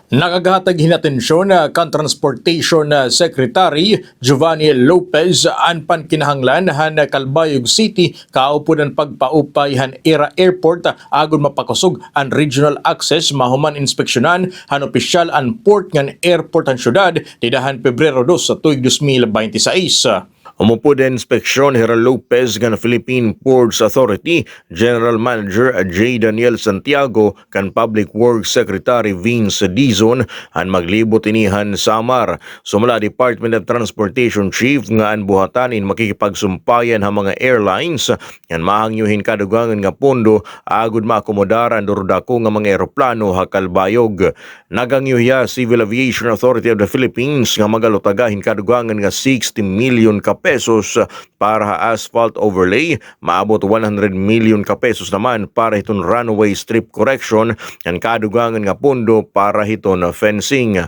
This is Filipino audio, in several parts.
Nakagahatag hinatensyon kan Transportation Secretary Giovanni Lopez an pankinahanglan han Calbayog City kaupo ng pagpaupay han Era Airport agon mapakusog ang regional access mahuman inspeksyonan han opisyal an port ngan airport han syudad didahan Pebrero 2 sa tuig 2026. Umupo din inspeksyon General Lopez kan Philippine Ports Authority, General Manager J. Daniel Santiago kan Public Works Secretary Vince Dizon han maglibot inihan Samar. Sumala Department of Transportation Chief nga an buhatanin makikipagsumpayan ha mga airlines yan mahangyuhin kadugangan nga pondo agud maakomodaran durudako nga mga eroplano ha Calbayog. Nagangyuya Civil Aviation Authority of the Philippines nga magalutagahin kadugangan nga 60 million pesos para asphalt overlay, maabot 100 million pesos naman para hiton runway strip correction yan kadugangan nga pondo para hiton fencing.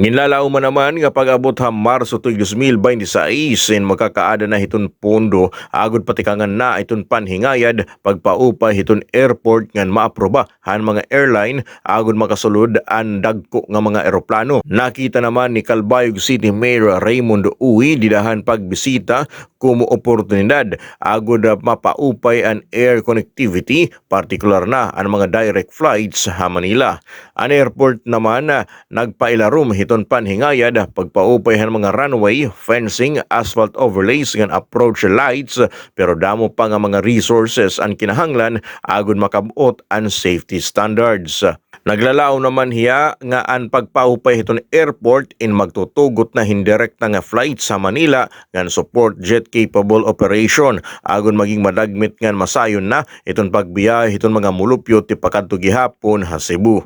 Nginlalao man naman nga pag-abot ha Marso tuig 2026 magkakaada na hiton pondo agud patikangan na iton panhingayad pagpaupay hiton airport ngan maaproba han mga airline agud makasulod ang dagko nga mga eroplano. Nakita naman ni Calbayog City Mayor Raymond Uy didahan pagbisita kumo oportunidad agud mapaupay an air connectivity partikular na ang mga direct flights ha Manila. Ang airport naman nagpailarom hiton panhingayad pagpaupay han mga runway, fencing, asphalt overlays ngan approach lights pero damo pa nga mga resources ang kinahanglan agud makabuot ang safety standards. Naglalao naman hiya nga ang pagpaupay hiton airport in magtutugot na hindirekta nga flight sa Manila ngan support jet capable operation agon maging madagmit ngan masayon na iton pagbiyahe hiton mga mulupyo ti pakadto gihapon ha Cebu.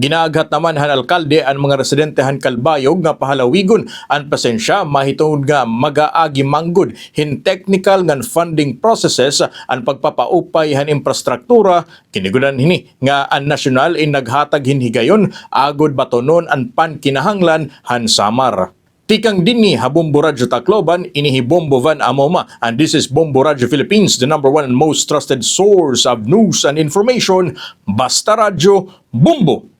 Ginaaghat naman han alkalde ang mga residente han Calbayog nga pahalawigon ang pasensya mahitungod nga magaagi manggod hin technical ngan funding processes ang pagpapaupay han infrastruktura kinigunan hini nga ang nasyonal naghatag hinhigayon agod batonon ang pankinahanglan han Samar. Tikang dinni ha Bombo Radyo Tacloban, inihi Bombo Van Amoma, and this is Bombo Radyo Philippines, the #1 and most trusted source of news and information. Basta Radyo, Bombo!